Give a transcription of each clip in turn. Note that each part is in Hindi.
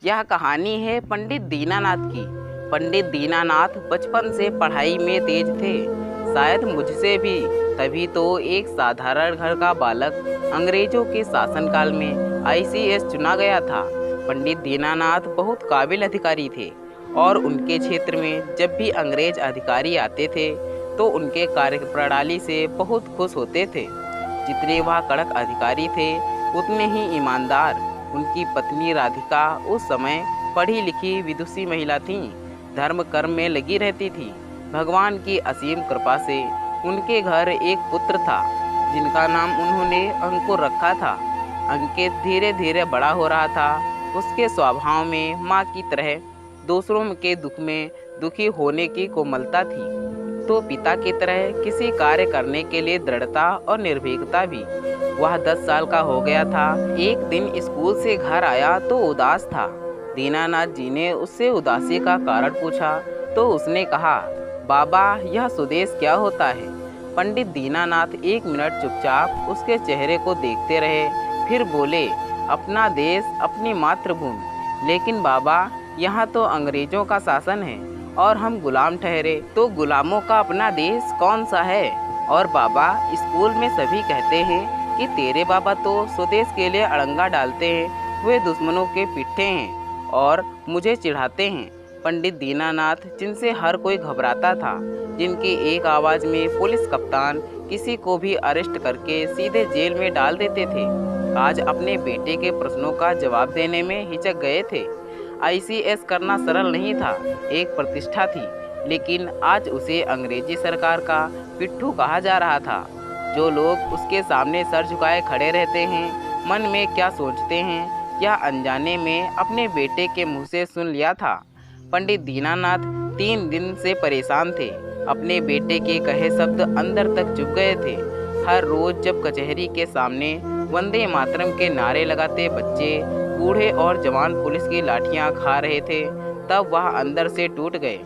यह कहानी है पंडित दीनानाथ की। पंडित दीनानाथ बचपन से पढ़ाई में तेज थे, शायद मुझसे भी। तभी तो एक साधारण घर का बालक अंग्रेजों के शासनकाल में आईसीएस चुना गया था। पंडित दीनानाथ बहुत काबिल अधिकारी थे और उनके क्षेत्र में जब भी अंग्रेज अधिकारी आते थे तो उनके कार्यप्रणाली से बहुत खुश होते थे। जितने वह कड़क अधिकारी थे उतने ही ईमानदार। उनकी पत्नी राधिका उस समय पढ़ी लिखी विदुषी महिला थीं, धर्म कर्म में लगी रहती थी। भगवान की असीम कृपा से उनके घर एक पुत्र था जिनका नाम उन्होंने अंकुर रखा था। अंकित धीरे धीरे बड़ा हो रहा था। उसके स्वभाव में माँ की तरह दूसरों के दुख में दुखी होने की कोमलता थी, तो पिता की तरह किसी कार्य करने के लिए दृढ़ता और निर्भीकता भी। वह 10 साल का हो गया था। एक दिन स्कूल से घर आया तो उदास था। दीनानाथ जी ने उससे उदासी का कारण पूछा तो उसने कहा, बाबा यह स्वदेश क्या होता है। पंडित दीनानाथ 1 मिनट चुपचाप उसके चेहरे को देखते रहे, फिर बोले, अपना देश, अपनी मातृभूमि। लेकिन बाबा यहाँ तो अंग्रेजों का शासन है और हम गुलाम ठहरे, तो गुलामों का अपना देश कौन सा है। और बाबा स्कूल में सभी कहते हैं कि तेरे बाबा तो स्वदेश के लिए अड़ंगा डालते हैं, वे दुश्मनों के पिट्ठे हैं और मुझे चिढ़ाते हैं। पंडित दीनानाथ जिनसे हर कोई घबराता था, जिनकी एक आवाज़ में पुलिस कप्तान किसी को भी अरेस्ट करके सीधे जेल में डाल देते थे, आज अपने बेटे के प्रश्नों का जवाब देने में हिचक गए थे। आईसीएस करना सरल नहीं था, एक प्रतिष्ठा थी, लेकिन आज उसे अंग्रेजी सरकार का पिट्ठू कहा जा रहा था। जो लोग उसके सामने सर झुकाए खड़े रहते हैं, मन में क्या सोचते हैं, यह अनजाने में अपने बेटे के मुंह से सुन लिया था। पंडित दीनानाथ 3 दिन से परेशान थे। अपने बेटे के कहे शब्द अंदर तक चुभ गए थे। हर रोज जब कचहरी के सामने वंदे मातरम के नारे लगाते बच्चे, बूढ़े और जवान पुलिस की लाठियां खा रहे थे, तब वह अंदर से टूट गए।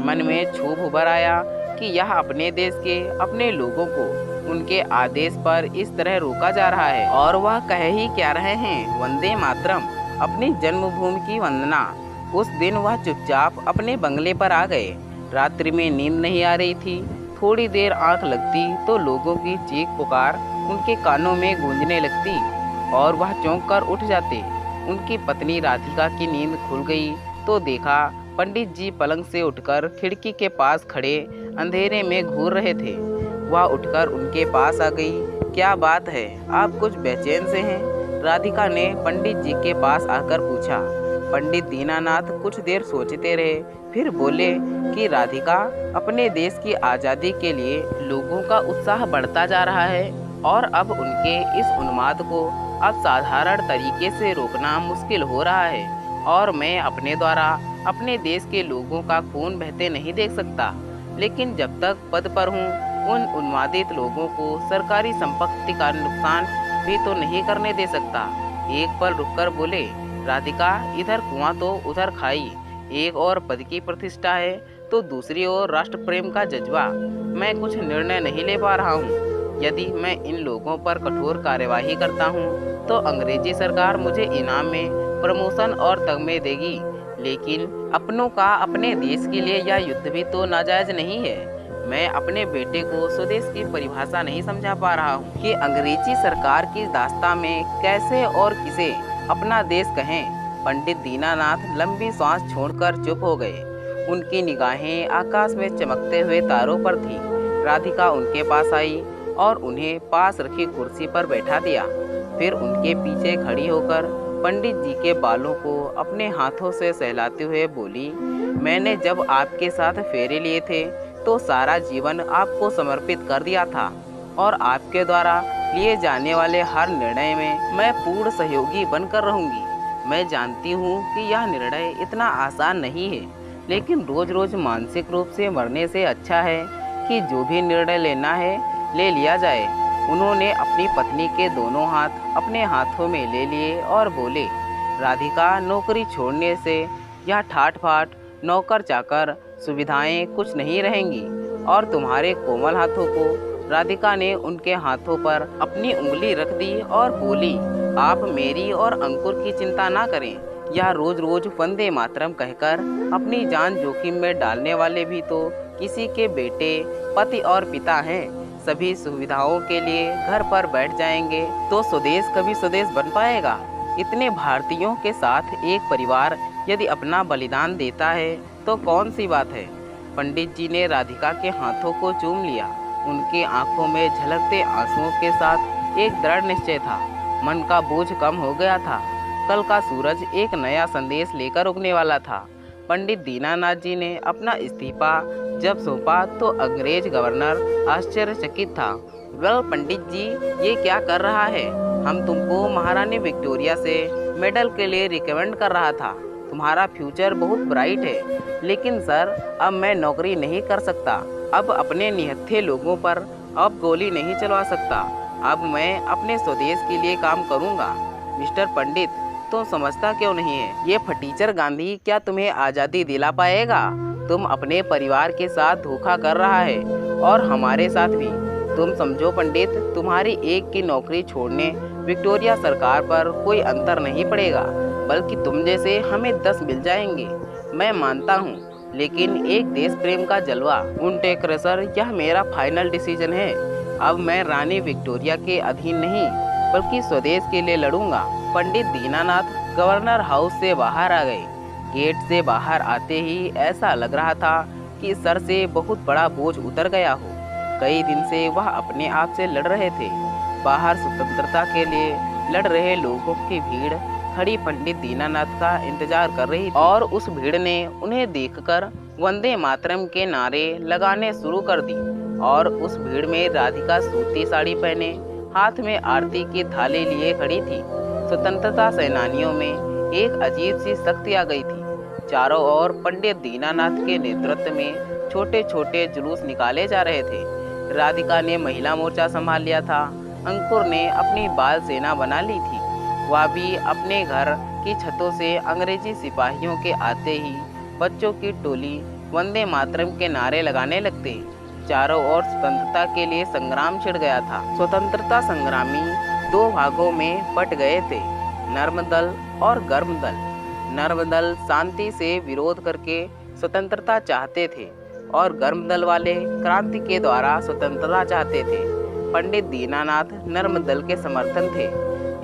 मन में क्षोभ उभर आया कि यह अपने देश के अपने लोगों को उनके आदेश पर इस तरह रोका जा रहा है। और वह कह ही क्या रहे हैं, वंदे मातरम, अपनी जन्मभूमि की वंदना। उस दिन वह चुपचाप अपने बंगले पर आ गए। रात्रि में नींद नहीं आ रही थी। थोड़ी देर आंख लगती तो लोगों की चीख पुकार उनके कानों में गूंजने लगती और वह चौंक कर उठ जाते। उनकी पत्नी राधिका की नींद खुल गई तो देखा पंडित जी पलंग से उठकर खिड़की के पास खड़े अंधेरे में घूर रहे थे। वह उठकर उनके पास आ गई। क्या बात है, आप कुछ बेचैन से हैं? राधिका ने पंडित जी के पास आकर पूछा। पंडित दीनानाथ कुछ देर सोचते रहे, फिर बोले कि राधिका, अपने देश की आज़ादी के लिए लोगों का उत्साह बढ़ता जा रहा है और अब उनके इस उन्माद को अब साधारण तरीके से रोकना मुश्किल हो रहा है, और मैं अपने द्वारा अपने देश के लोगों का खून बहते नहीं देख सकता। लेकिन जब तक पद पर हूँ, उन उन्मादित लोगों को सरकारी संपत्ति का नुकसान भी तो नहीं करने दे सकता। एक पल रुककर बोले, राधिका, इधर कुआं तो उधर खाई। एक और पद की प्रतिष्ठा है तो दूसरी ओर राष्ट्र प्रेम का जज्बा। मैं कुछ निर्णय नहीं ले पा रहा हूँ। यदि मैं इन लोगों पर कठोर कार्यवाही करता हूँ तो अंग्रेजी सरकार मुझे इनाम में प्रमोशन और तगमे देगी, लेकिन अपनों का अपने देश के लिए यह युद्ध भी तो नाजायज नहीं है। मैं अपने बेटे को स्वदेश की परिभाषा नहीं समझा पा रहा हूँ कि अंग्रेजी सरकार की दास्तां में कैसे और किसे अपना देश कहें। पंडित दीनानाथ लंबी सांस छोड़कर चुप हो गए। उनकी निगाहें आकाश में चमकते हुए तारों पर थी। राधिका उनके पास आई और उन्हें पास रखी कुर्सी पर बैठा दिया। फिर उनके पीछे खड़ी होकर पंडित जी के बालों को अपने हाथों से सहलाते हुए बोली, मैंने जब आपके साथ फेरे लिए थे तो सारा जीवन आपको समर्पित कर दिया था और आपके द्वारा लिए जाने वाले हर निर्णय में मैं पूर्ण सहयोगी बनकर रहूंगी। मैं जानती हूँ कि यह निर्णय इतना आसान नहीं है, लेकिन रोज रोज मानसिक रूप से मरने से अच्छा है कि जो भी निर्णय लेना है ले लिया जाए। उन्होंने अपनी पत्नी के दोनों हाथ अपने हाथों में ले लिए और बोले, राधिका, नौकरी छोड़ने से यह ठाट बाट नौकर चाकर सुविधाएं कुछ नहीं रहेंगी और तुम्हारे कोमल हाथों को। राधिका ने उनके हाथों पर अपनी उंगली रख दी और बोली, आप मेरी और अंकुर की चिंता ना करें। या रोज रोज वंदे मातरम कहकर अपनी जान जोखिम में डालने वाले भी तो किसी के बेटे, पति और पिता हैं। सभी सुविधाओं के लिए घर पर बैठ जाएंगे तो स्वदेश कभी स्वदेश बन पाएगा? इतने भारतीयों के साथ एक परिवार यदि अपना बलिदान देता है तो कौन सी बात है। पंडित जी ने राधिका के हाथों को चूम लिया। उनके आंखों में झलकते आंसुओं के साथ एक दृढ़ निश्चय था। मन का बोझ कम हो गया था। कल का सूरज एक नया संदेश लेकर उगने वाला था। पंडित दीनानाथ जी ने अपना इस्तीफा जब सौंपा तो अंग्रेज गवर्नर आश्चर्यचकित था। वेल पंडित जी, ये क्या कर रहा है? हम तुमको महारानी विक्टोरिया से मेडल के लिए रिकमेंड कर रहा था। तुम्हारा फ्यूचर बहुत ब्राइट है। लेकिन सर, अब मैं नौकरी नहीं कर सकता। अब अपने निहत्थे लोगों पर अब गोली नहीं चलवा सकता। अब मैं अपने स्वदेश के लिए काम करूंगा। मिस्टर पंडित, तुम समझता क्यों नहीं है? ये फटीचर गांधी क्या तुम्हें आज़ादी दिला पाएगा? तुम अपने परिवार के साथ धोखा कर रहा है और हमारे साथ भी। तुम समझो पंडित, तुम्हारी एक की नौकरी छोड़ने विक्टोरिया सरकार पर कोई अंतर नहीं पड़ेगा, बल्कि तुम जैसे हमें 10 मिल जाएंगे। मैं मानता हूँ, लेकिन एक देश प्रेम का जलवा उन टेकर सर, यह मेरा फाइनल डिसीजन है। अब मैं रानी विक्टोरिया के अधीन नहीं बल्कि स्वदेश के लिए लड़ूंगा। पंडित दीनानाथ गवर्नर हाउस से बाहर आ गए। गेट से बाहर आते ही ऐसा लग रहा था कि सर से बहुत बड़ा बोझ उतर गया हो। कई दिन से वह अपने आप से लड़ रहे थे। बाहर स्वतंत्रता के लिए लड़ रहे लोगों की भीड़ खड़ी पंडित दीनानाथ का इंतजार कर रही थी और उस भीड़ ने उन्हें देखकर वंदे मातरम के नारे लगाने शुरू कर दी। और उस भीड़ में राधिका सूती साड़ी पहने हाथ में आरती की थाली लिए खड़ी थी। स्वतंत्रता सेनानियों में एक अजीब सी शक्ति आ गई थी। चारों ओर पंडित दीनानाथ के नेतृत्व में छोटे छोटे जुलूस निकाले जा रहे थे। राधिका ने महिला मोर्चा संभाल लिया था। अंकुर ने अपनी बाल सेना बना ली थी। वह भी अपने घर की छतों से अंग्रेजी सिपाहियों के आते ही बच्चों की टोली वंदे मातरम के नारे लगाने लगते। चारों ओर स्वतंत्रता के लिए संग्राम छिड़ गया था। स्वतंत्रता संग्रामी 2 भागों में बट गए थे, नर्म दल और गर्म दल। नर्म दल शांति से विरोध करके स्वतंत्रता चाहते थे और गर्म दल वाले क्रांति के द्वारा स्वतंत्रता चाहते थे। पंडित दीनानाथ नर्म दल के समर्थन थे,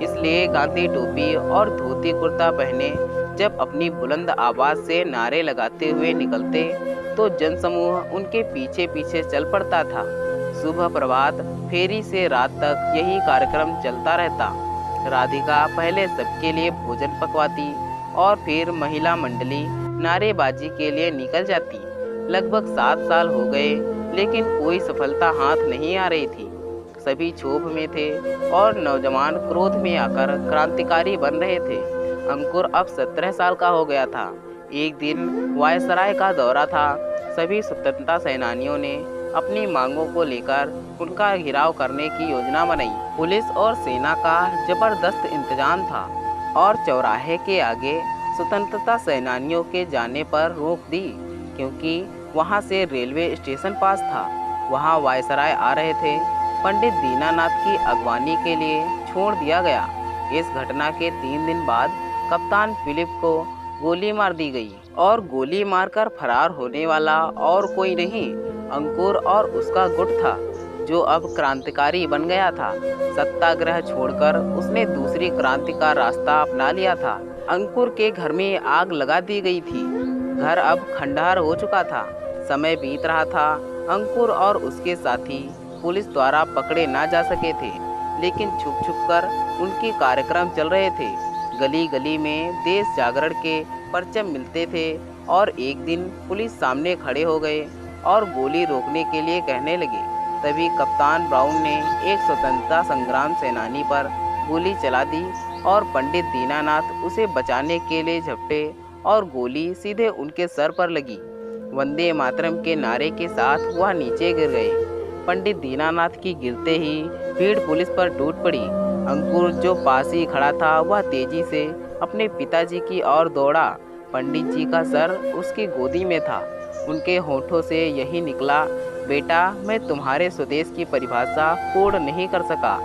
इसलिए गांधी टोपी और धोती कुर्ता पहने जब अपनी बुलंद आवाज़ से नारे लगाते हुए निकलते तो जनसमूह उनके पीछे पीछे चल पड़ता था। सुबह प्रभात फेरी से रात तक यही कार्यक्रम चलता रहता। राधिका पहले सबके लिए भोजन पकवाती और फिर महिला मंडली नारेबाजी के लिए निकल जाती। लगभग 7 साल हो गए, लेकिन कोई सफलता हाथ नहीं आ रही थी। सभी क्षोभ में थे और नौजवान क्रोध में आकर क्रांतिकारी बन रहे थे। अंकुर अब 17 साल का हो गया था। एक दिन वायसराय का दौरा था। सभी स्वतंत्रता सेनानियों ने अपनी मांगों को लेकर उनका घेराव करने की योजना बनाई। पुलिस और सेना का जबरदस्त इंतजाम था और चौराहे के आगे स्वतंत्रता सेनानियों के जाने पर रोक दी, क्योंकि वहां से रेलवे स्टेशन पास था। वहां वायसराय आ रहे थे। पंडित दीनानाथ की अगवानी के लिए छोड़ दिया गया। इस घटना के 3 दिन बाद कप्तान फिलिप को गोली मार दी गई और गोली मारकर फरार होने वाला और कोई नहीं, अंकुर और उसका गुट था, जो अब क्रांतिकारी बन गया था। सत्याग्रह छोड़कर उसने दूसरी क्रांति का रास्ता अपना लिया था। अंकुर के घर में आग लगा दी गई थी। घर अब खंडहर हो चुका था। समय बीत रहा था। अंकुर और उसके साथी पुलिस द्वारा पकड़े ना जा सके थे, लेकिन छुप छुप कर उनके कार्यक्रम चल रहे थे। गली गली में देश जागरण के परचम मिलते थे और एक दिन पुलिस सामने खड़े हो गए और गोली रोकने के लिए कहने लगे। तभी कप्तान ब्राउन ने एक स्वतंत्रता संग्राम सेनानी पर गोली चला दी और पंडित दीनानाथ उसे बचाने के लिए झपटे और गोली सीधे उनके सर पर लगी। वंदे मातरम के नारे के साथ वह नीचे गिर गए। पंडित दीनानाथ की गिरते ही भीड़ पुलिस पर टूट पड़ी। अंकुर जो पास ही खड़ा था वह तेजी से अपने पिताजी की ओर दौड़ा। पंडित जी का सर उसकी गोदी में था। उनके होठों से यही निकला, बेटा मैं तुम्हारे स्वदेश की परिभाषा पूर्ण नहीं कर सका।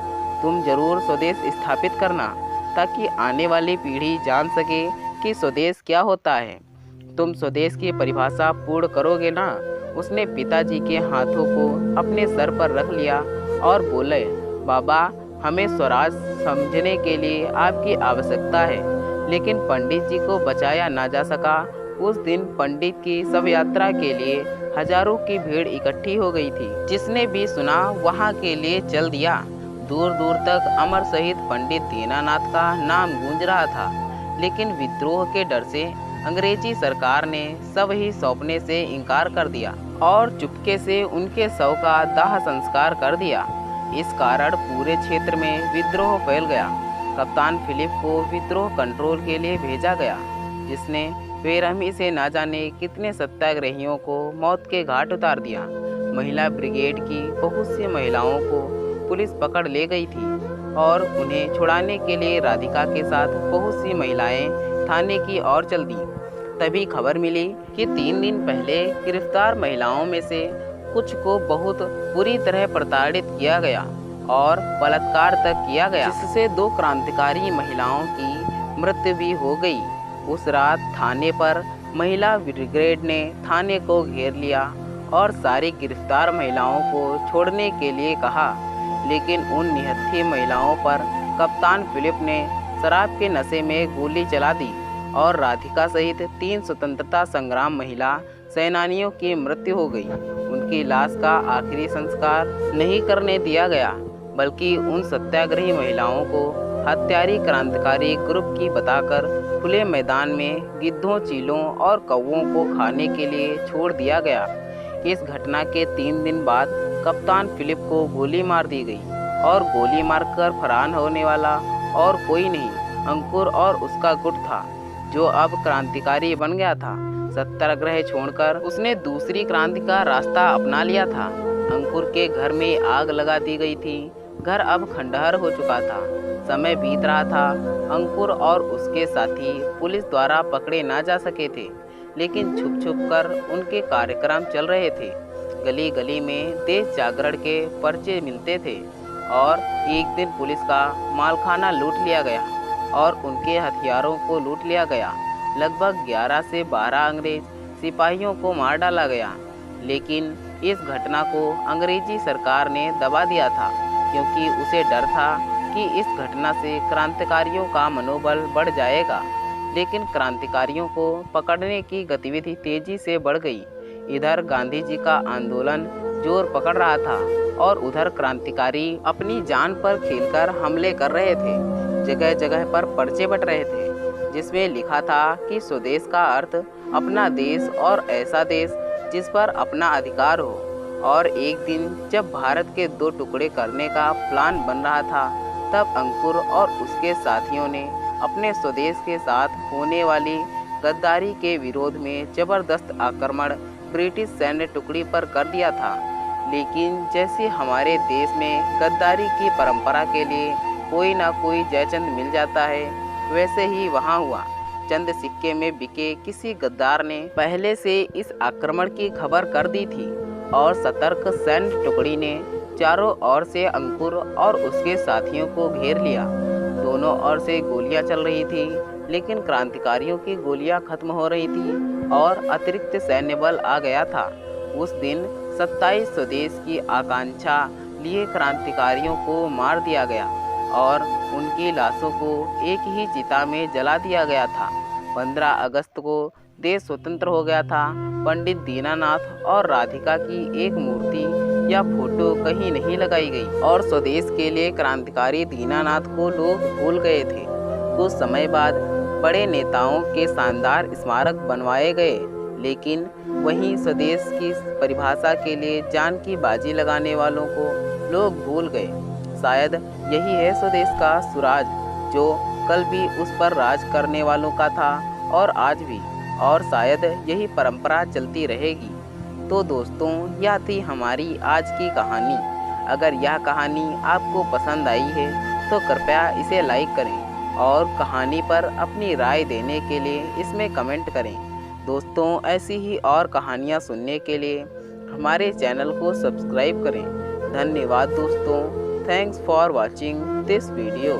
तुम जरूर स्वदेश स्थापित करना, ताकि आने वाली पीढ़ी जान सके कि स्वदेश क्या होता है। तुम स्वदेश की परिभाषा पूर्ण करोगे ना। उसने पिताजी के हाथों को अपने सर पर रख लिया और बोले, बाबा, हमें स्वराज समझने के लिए आपकी आवश्यकता है। लेकिन पंडित जी को बचाया ना जा सका। उस दिन पंडित की शव यात्रा के लिए हजारों की भीड़ इकट्ठी हो गई थी। जिसने भी सुना वहां के लिए चल दिया। दूर दूर तक अमर शहीद पंडित दीनानाथ का नाम गूंज रहा था। लेकिन विद्रोह के डर से अंग्रेजी सरकार ने शव ही सौंपने से इनकार कर दिया और चुपके से उनके शव का दाह संस्कार कर दिया। इस कारण पूरे क्षेत्र में विद्रोह फैल गया। कप्तान फिलिप को विद्रोह कंट्रोल के लिए भेजा गया, जिसने बेरहमी से ना जाने कितने सत्याग्रहियों को मौत के घाट उतार दिया। महिला ब्रिगेड की बहुत सी महिलाओं को पुलिस पकड़ ले गई थी और उन्हें छुड़ाने के लिए राधिका के साथ बहुत सी महिलाएं थाने की ओर चल दी। तभी खबर मिली कि 3 दिन पहले गिरफ्तार महिलाओं में से कुछ को बहुत बुरी तरह प्रताड़ित किया गया और बलात्कार तक किया गया, जिससे 2 क्रांतिकारी महिलाओं की मृत्यु भी हो गई। उस रात थाने पर महिला ब्रिगेड ने थाने को घेर लिया और सारी गिरफ्तार महिलाओं को छोड़ने के लिए कहा। लेकिन उन निहत्थी महिलाओं पर कप्तान फिलिप ने शराब के नशे में गोली चला दी और राधिका सहित 3 स्वतंत्रता संग्राम महिला सेनानियों की मृत्यु हो गई। उनकी लाश का आखिरी संस्कार नहीं करने दिया गया, बल्कि उन सत्याग्रही महिलाओं को हत्यारी क्रांतिकारी ग्रुप की बताकर खुले मैदान में गिद्धों, चीलों और कौवों को खाने के लिए छोड़ दिया गया। इस घटना के 3 दिन बाद कप्तान फिलिप को गोली मार दी गई और गोली मारकर फरार होने वाला और कोई नहीं, अंकुर और उसका गुट था, जो अब क्रांतिकारी बन गया था। सत्याग्रह छोड़कर उसने दूसरी क्रांति का रास्ता अपना लिया था। अंकुर के घर में आग लगा दी गई थी। घर अब खंडहर हो चुका था। समय बीत रहा था। अंकुर और उसके साथी पुलिस द्वारा पकड़े ना जा सके थे, लेकिन छुप छुप कर उनके कार्यक्रम चल रहे थे। गली गली में देश जागरण के पर्चे मिलते थे और एक दिन पुलिस का मालखाना लूट लिया गया और उनके हथियारों को लूट लिया गया। लगभग 11 से 12 अंग्रेज सिपाहियों को मार डाला गया। लेकिन इस घटना को अंग्रेजी सरकार ने दबा दिया था, क्योंकि उसे डर था कि इस घटना से क्रांतिकारियों का मनोबल बढ़ जाएगा। लेकिन क्रांतिकारियों को पकड़ने की गतिविधि तेजी से बढ़ गई। इधर गांधी जी का आंदोलन जोर पकड़ रहा था और उधर क्रांतिकारी अपनी जान पर खेलकर हमले कर रहे थे। जगह जगह पर पर्चे बंट रहे थे, जिसमें लिखा था कि स्वदेश का अर्थ अपना देश और ऐसा देश जिस पर अपना अधिकार हो। और एक दिन जब भारत के 2 टुकड़े करने का प्लान बन रहा था, तब अंकुर और उसके साथियों ने अपने स्वदेश के साथ होने वाली गद्दारी के विरोध में जबरदस्त आक्रमण ब्रिटिश सैन्य टुकड़ी पर कर दिया था। लेकिन जैसे हमारे देश में गद्दारी की परंपरा के लिए कोई ना कोई जयचंद मिल जाता है, वैसे ही वहाँ हुआ। चंद सिक्के में बिके किसी गद्दार ने पहले से इस आक्रमण की खबर कर दी थी और सतर्क सैन्य टुकड़ी ने चारों ओर से अंकुर और उसके साथियों को घेर लिया। दोनों ओर से गोलियां चल रही थी, लेकिन क्रांतिकारियों की गोलियां खत्म हो रही थी और अतिरिक्त सैन्य बल आ गया था। उस दिन 27 स्वदेश की आकांक्षा लिए क्रांतिकारियों को मार दिया गया और उनकी लाशों को एक ही चिता में जला दिया गया था। 15 अगस्त को देश स्वतंत्र हो गया था। पंडित दीनानाथ और राधिका की एक मूर्ति या फोटो कहीं नहीं लगाई गई और स्वदेश के लिए क्रांतिकारी दीनानाथ को लोग भूल गए थे। कुछ समय बाद बड़े नेताओं के शानदार स्मारक बनवाए गए, लेकिन वहीं स्वदेश की परिभाषा के लिए जान की बाजी लगाने वालों को लोग भूल गए। शायद यही है स्वदेश का सुराज, जो कल भी उस पर राज करने वालों का था और आज भी, और शायद यही परंपरा चलती रहेगी। तो दोस्तों, यह थी हमारी आज की कहानी। अगर यह कहानी आपको पसंद आई है तो कृपया इसे लाइक करें और कहानी पर अपनी राय देने के लिए इसमें कमेंट करें। दोस्तों, ऐसी ही और कहानियाँ सुनने के लिए हमारे चैनल को सब्सक्राइब करें। धन्यवाद दोस्तों। Thanks for watching this video.